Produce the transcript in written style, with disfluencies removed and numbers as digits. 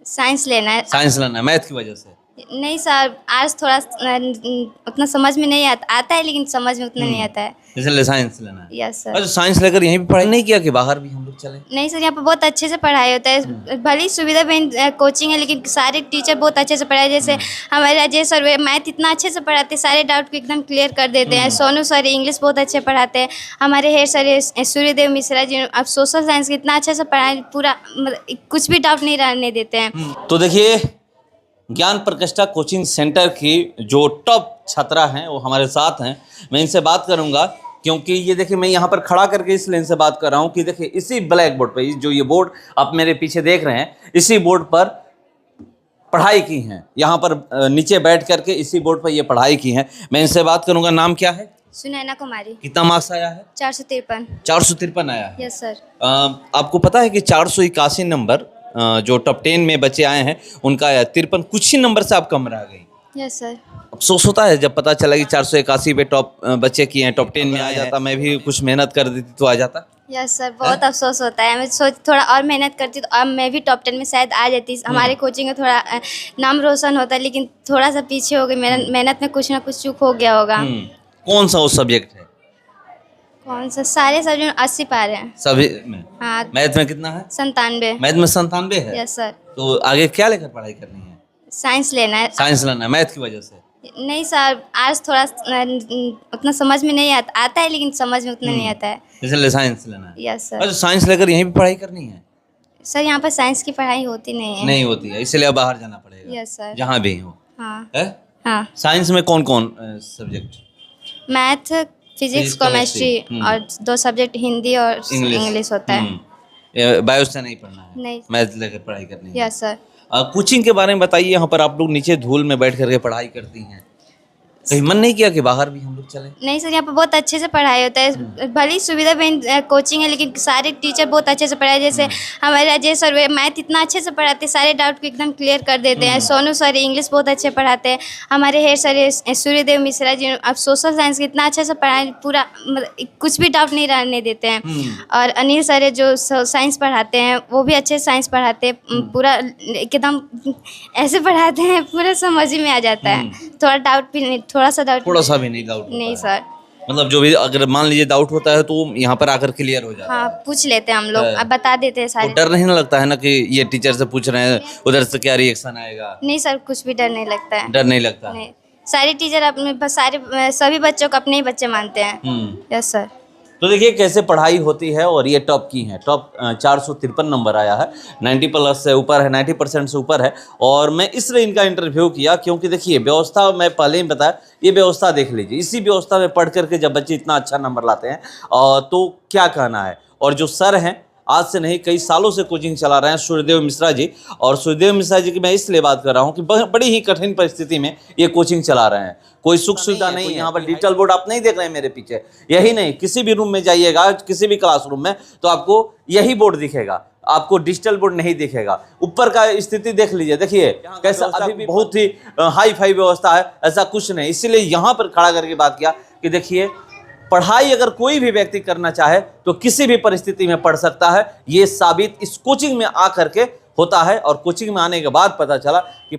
Science लेना है। Science लेना है मैथ की वजह से? नहीं सर, आर्ट्स थोड़ा उतना समझ में नहीं आता है, लेकिन समझ में उतना नहीं आता है, इसलिए साइंस लेना है। Yes sir. अच्छा, साइंस लेकर यहीं पे पढ़ाई नहीं किया कि बाहर भी हम लोग चले? नहीं सर, यहाँ पे बहुत अच्छे से पढ़ाई होता है, भले ही सुविधा कोचिंग है, लेकिन सारे टीचर बहुत अच्छे से पढ़ाए। जैसे हमारे राजेश सर मैथ इतना अच्छे से पढ़ाते हैं, सारे डाउट को एकदम क्लियर कर देते हैं। सोनू सर इंग्लिश बहुत अच्छे पढ़ाते हैं। हमारे हेड सर सूर्यदेव मिश्रा जी अब सोशल साइंस इतना अच्छे से पढ़ाए, पूरा मतलब कुछ भी डाउट नहीं रहने देते हैं। तो देखिए, ज्ञान प्रकृष्टा कोचिंग सेंटर की जो टॉप छात्रा हैं वो हमारे साथ हैं। मैं इनसे बात करूंगा, क्योंकि ये देखिए मैं यहाँ पर खड़ा करके इसलिए इनसे बात कर रहा हूँ कि देखिए इसी ब्लैक बोर्ड पर, जो ये बोर्ड आप मेरे पीछे देख रहे हैं, इसी बोर्ड पर पढ़ाई की हैं। यहाँ पर नीचे बैठ करके इसी बोर्ड पर ये पढ़ाई की हैं। मैं इनसे बात करूंगा। नाम क्या है? सुनैना कुमारी। कितना मार्क्स आया है? 453। 453 आया है। Yes sir. आपको पता है कि 481 नंबर जो टॉप 10 में बच्चे आए हैं उनका आया 53, कुछ ही नंबर से आप कम रह गई। Yes sir. अफसोस होता है जब पता चला कि 481 पे टॉप बच्चे किए हैं, टॉप 10 में आ जाता, मैं भी कुछ मेहनत कर देती तो आ जाता। यस सर, बहुत अफसोस होता है। मैं सोच थोड़ा और मेहनत करती तो अब मैं भी टॉप 10 में शायद आ जाती। हमारे कोचिंग में थोड़ा नाम रोशन होता, लेकिन थोड़ा सा पीछे हो गई। मेहनत में कुछ ना कुछ चूक हो गया होगा। कौन सा वो सब्जेक्ट है? कौन सा? सारे सब्जेक्ट 80 पार हैं सभी में? हाँ। मैथ में कितना है? 97। मैथ में 97 है? Yes sir. तो आगे क्या लेकर पढ़ाई करनी है? साइंस लेना है। साइंस लेना है मैथ की वजह से? नहीं सर, आर्ट्स थोड़ा उतना समझ में नहीं आता है, लेकिन समझ में उतना नहीं आता है, इसलिए साइंस लेना है। Yes sir. अच्छा, साइंस लेकर यहीं पे पढ़ाई करनी है? सर यहाँ पर साइंस की पढ़ाई होती नहीं है। नहीं होती है, इसलिए अब बाहर जाना पड़ेगा। Yes sir. जहाँ भी हो। हाँ है? हाँ। साइंस में कौन कौन सब्जेक्ट? मैथ, फिजिक्स, केमिस्ट्री और 2 सब्जेक्ट हिंदी और इंग्लिश होता है। बायो से नहीं पढ़ना है? नहीं। मैथ लेकर पढ़ाई करनी है। Yes sir. कोचिंग के बारे में बताइए। यहाँ पर आप लोग नीचे धूल में बैठ करके पढ़ाई करती हैं, कहीं मन नहीं किया कि बाहर भी हम लोग चले? नहीं सर, यहाँ पे बहुत अच्छे से पढ़ाई होता है, भले ही सुविधा कोचिंग है, लेकिन सारे टीचर बहुत अच्छे से पढ़ाए। जैसे हमारे राजेश सर मैथ इतना अच्छे से पढ़ाते हैं, सारे डाउट को एकदम क्लियर कर देते हैं। सोनू सर इंग्लिश बहुत अच्छे पढ़ाते हैं। हमारे हेड सर सूर्यदेव मिश्रा जी अब सोशल साइंस इतना अच्छे से पढ़ाए, पूरा मतलब कुछ भी डाउट नहीं रहने देते हैं। और अनिल सर जो साइंस पढ़ाते हैं वो भी अच्छे साइंस पढ़ाते हैं, पूरा एकदम ऐसे पढ़ाते हैं पूरा समझ में आ जाता है। थोड़ा डाउट भी नहीं, थोड़ा सा भी नहीं डाउट नहीं सर। मतलब जो भी अगर मान लीजिए डाउट होता है तो यहाँ पर आकर क्लियर हो जाता है। हाँ, पूछ लेते हैं हम लोग, अब बता देते हैं सारे। तो डर नहीं लगता है ना कि ये टीचर से पूछ रहे हैं, उधर से क्या रिएक्शन आएगा? नहीं सर, कुछ भी डर नहीं लगता है। डर नहीं लगता? नहीं, सारे टीचर अपने सभी बच्चों को अपने ही बच्चे मानते हैं। Yes sir. तो देखिए कैसे पढ़ाई होती है। और ये टॉप की है, टॉप 453 नंबर आया है, 90+ से ऊपर है, 90% से ऊपर है। और मैं इसलिए इनका इंटरव्यू किया क्योंकि देखिए व्यवस्था, मैं पहले ही बताया, ये व्यवस्था देख लीजिए। इसी व्यवस्था में पढ़ करके जब बच्चे इतना अच्छा नंबर लाते हैं तो क्या कहना है। और जो सर हैं, आज से नहीं कई सालों से कोचिंग चला रहे हैं, सूर्यदेव मिश्रा जी। और सूर्यदेव मिश्रा जी की मैं इसलिए बात कर रहा हूँ कि बड़ी ही कठिन परिस्थिति में ये कोचिंग चला रहे हैं। कोई सुख सुविधा नहीं है। यहाँ पर डिजिटल बोर्ड आप नहीं देख रहे हैं मेरे पीछे, यही नहीं, किसी भी रूम में जाइएगा, किसी भी क्लासरूम में, तो आपको यही बोर्ड दिखेगा, आपको डिजिटल बोर्ड नहीं दिखेगा। ऊपर का स्थिति देख लीजिए, देखिए कैसा अभी भी बहुत ही हाई फाई व्यवस्था है, ऐसा कुछ नहीं। इसीलिए यहाँ पर खड़ा करके बात किया कि देखिए पढ़ाई अगर कोई भी व्यक्ति करना चाहे तो किसी भी परिस्थिति में पढ़ सकता है। ये साबित इस कोचिंग में आकर के होता है। और कोचिंग में आने के बाद पता चला कि